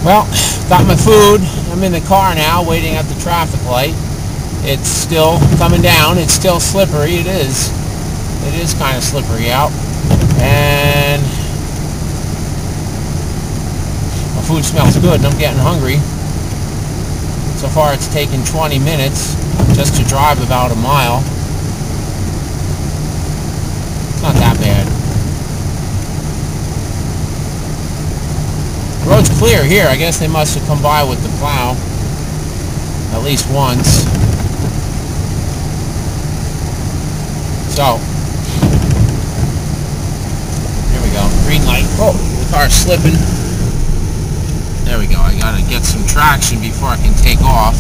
Well, got my food. I'm in the car now, waiting at the traffic light. It's still coming down. It's still slippery. It is. It is kind of slippery out. And my food smells good, and I'm getting hungry. So far, it's taken 20 minutes just to drive about a mile. It's not that bad. The road's clear here. I guess they must have come by with the plow at least once. So, here we go. Green light. Oh, the car's slipping. There we go. I gotta get some traction before I can take off.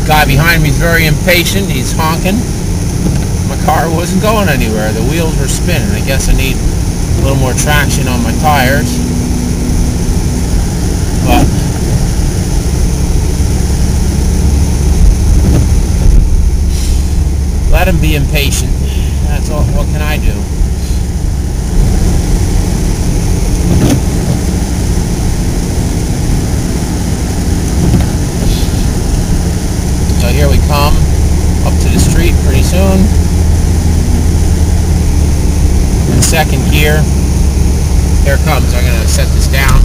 Guy behind me is very impatient. He's honking. My car wasn't going anywhere. The wheels were spinning. I guess I need a little more traction on my tires. But let him be impatient. That's all. What can I do? So here we come up to the street pretty soon. In second gear. Here it comes. I'm gonna set this down.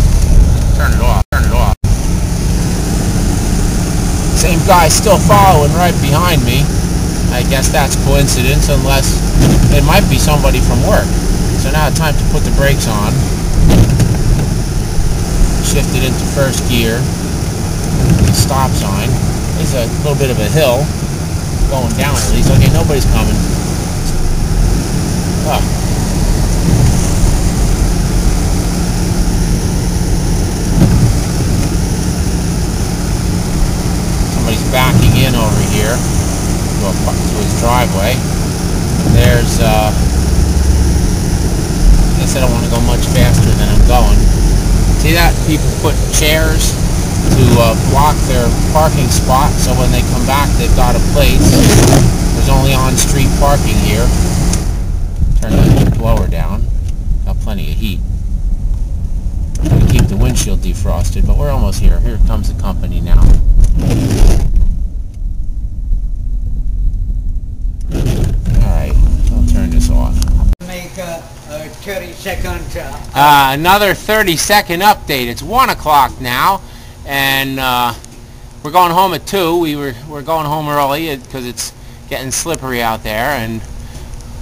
Turn it off. Turn it off. Same guy still following right behind me. I guess that's coincidence, unless it might be somebody from work. So now it's time to put the brakes on. Shift it into first gear. The stop sign. There's a little bit of a hill going down at least. Okay, nobody's coming. Oh. Somebody's backing in over here to his driveway. There's, I guess I don't want to go much faster than I'm going. See that? People put chairs to block their parking spot, so when they come back they've got a place. There's only on-street parking here. Turn the blower down. Got plenty of heat. Gonna keep the windshield defrosted, but we're almost here. Here comes the company now. Alright, I'll turn this off. Make a 30-second... another 30-second update. It's 1 o'clock now. And we're going home at 2. We're going home early because it's getting slippery out there, and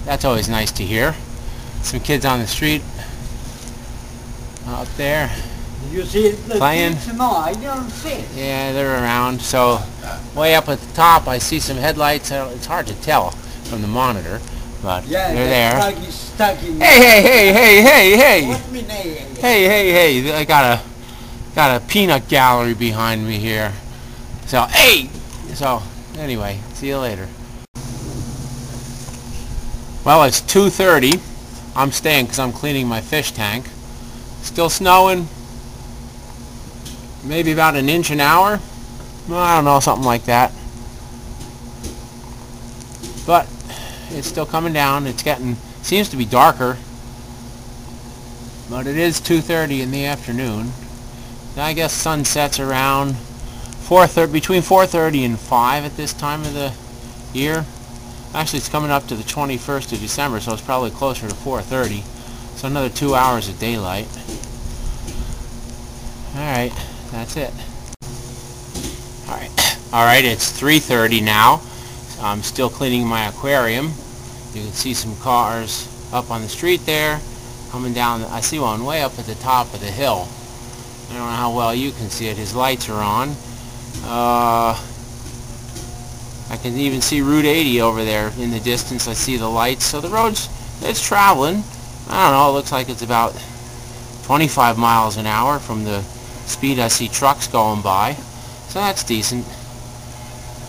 that's always nice to hear. Some kids on the street out there You see the playing. kids? No, I don't see it. Yeah, they're around. So way up at the top, I see some headlights. It's hard to tell from the monitor, but Yeah, they're the there. truck is stuck in... Hey! What's my name? Hey! I got a peanut gallery behind me here. So, hey! So, anyway, see you later. Well, it's 2:30. I'm staying because I'm cleaning my fish tank. Still snowing. Maybe about an inch an hour. Well, I don't know, something like that. But it's still coming down. It's getting, seems to be darker. But it is 2:30 in the afternoon. I guess sun sets around 4:30, between 4:30 and 5 at this time of the year. Actually, it's coming up to the 21st of December, so it's probably closer to 4:30. So another 2 hours of daylight. Alright, that's it. Alright, it's 3:30 now. I'm still cleaning my aquarium. You can see some cars up on the street there. Coming down, I see one way up at the top of the hill. I don't know how well you can see it. His lights are on. I can even see Route 80 over there in the distance. I see the lights. So the road's, it's traveling. I don't know, it looks like it's about 25 miles an hour from the speed I see trucks going by. So that's decent.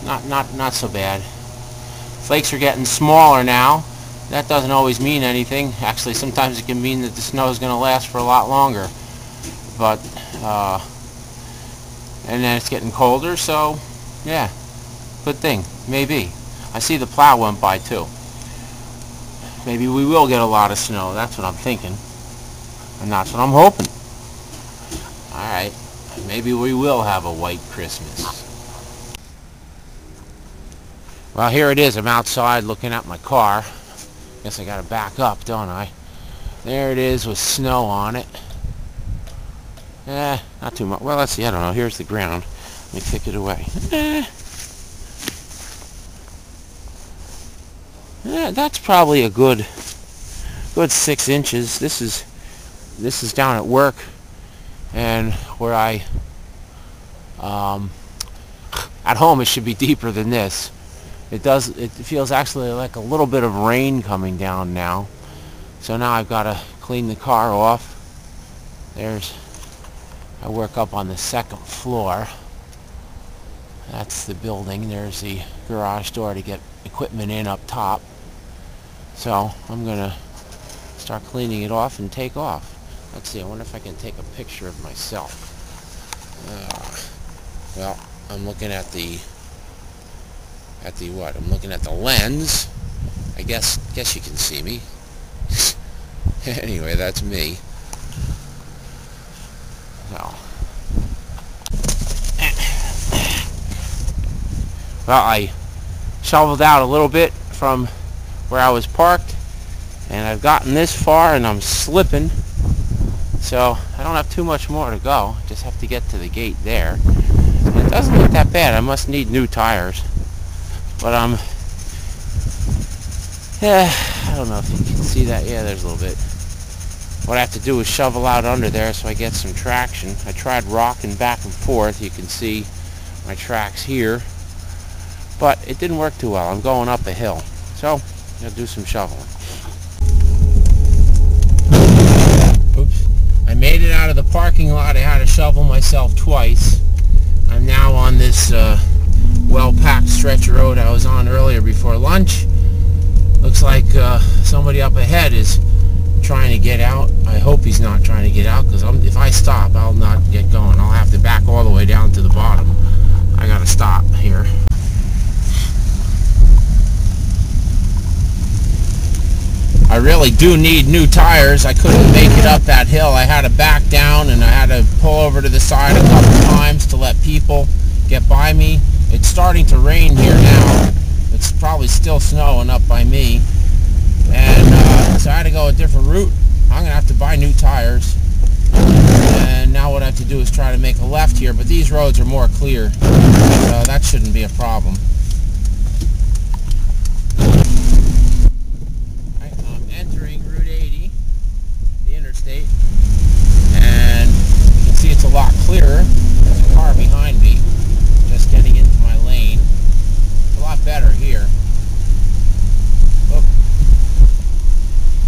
Not so bad. Flakes are getting smaller now. That doesn't always mean anything. Actually, sometimes it can mean that the snow is going to last for a lot longer. But, and then it's getting colder, so, yeah, good thing, maybe. I see the plow went by, too. maybe we will get a lot of snow. That's what I'm thinking. And that's what I'm hoping. Alright, maybe we will have a white Christmas. Well, here it is. I'm outside looking at my car. Guess I gotta back up, don't I? There it is with snow on it. Not too much. Well, let's see. I don't know. Here's the ground. Let me kick it away. That's probably a good 6 inches. This is down at work, and where I at home it should be deeper than this. It feels actually like a little bit of rain coming down now. So now I've got to clean the car off. I work up on the 2nd floor. That's the building. There's the garage door to get equipment in up top. So I'm going to start cleaning it off and take off. Let's see, I wonder if I can take a picture of myself. Well, I'm looking at the what? I'm looking at the lens. I guess you can see me. Anyway, that's me. So, well, I shoveled out a little bit from where I was parked, and I've gotten this far and I'm slipping, so I don't have too much more to go. I just have to get to the gate there. And it doesn't look that bad. I must need new tires, but I don't know if you can see that. Yeah, there's a little bit. What I have to do is shovel out under there so I get some traction. I tried rocking back and forth. You can see my tracks here, but it didn't work too well. I'm going up a hill, so I'll do some shoveling. Oops. I made it out of the parking lot. I had to shovel myself twice. I'm now on this well-packed stretch of road I was on earlier before lunch. Looks like somebody up ahead is trying to get out. I hope he's not trying to get out, because if I stop, I'll not get going. I'll have to back all the way down to the bottom. I gotta stop here. I really do need new tires. I couldn't make it up that hill. I had to back down, and I had to pull over to the side a couple times to let people get by me. It's starting to rain here now. It's probably still snowing up by me. And so I had to go a different route. I'm going to have to buy new tires. And now what I have to do is try to make a left here, but these roads are more clear. So that shouldn't be a problem. I'm entering Route 80, the interstate, and you can see it's a lot clearer. There's a car behind me just getting into my lane. It's a lot better here.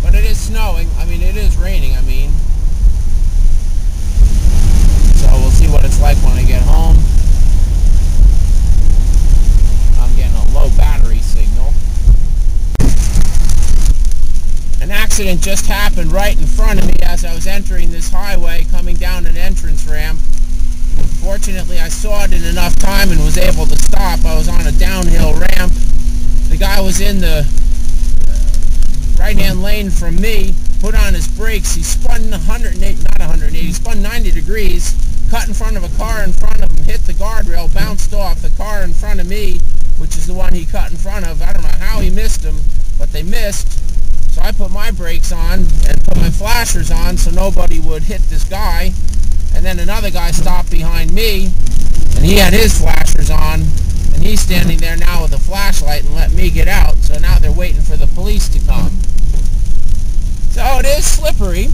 But it is snowing. I mean, it is raining, I mean. So we'll see what it's like when I get home. I'm getting a low battery signal. An accident just happened right in front of me as I was entering this highway, coming down an entrance ramp. Fortunately, I saw it in enough time and was able to stop. I was on a downhill ramp. The guy was in the right-hand lane from me, put on his brakes. He spun 180, he spun 90 degrees, cut in front of a car in front of him, hit the guardrail, bounced off. The car in front of me, which is the one he cut in front of, I don't know how he missed them, but they missed. So I put my brakes on and put my flashers on so nobody would hit this guy. And then another guy stopped behind me, and he had his flashers on, and he's standing there now with a flashlight and let me get out. So now they're waiting for the police to come. So it is slippery.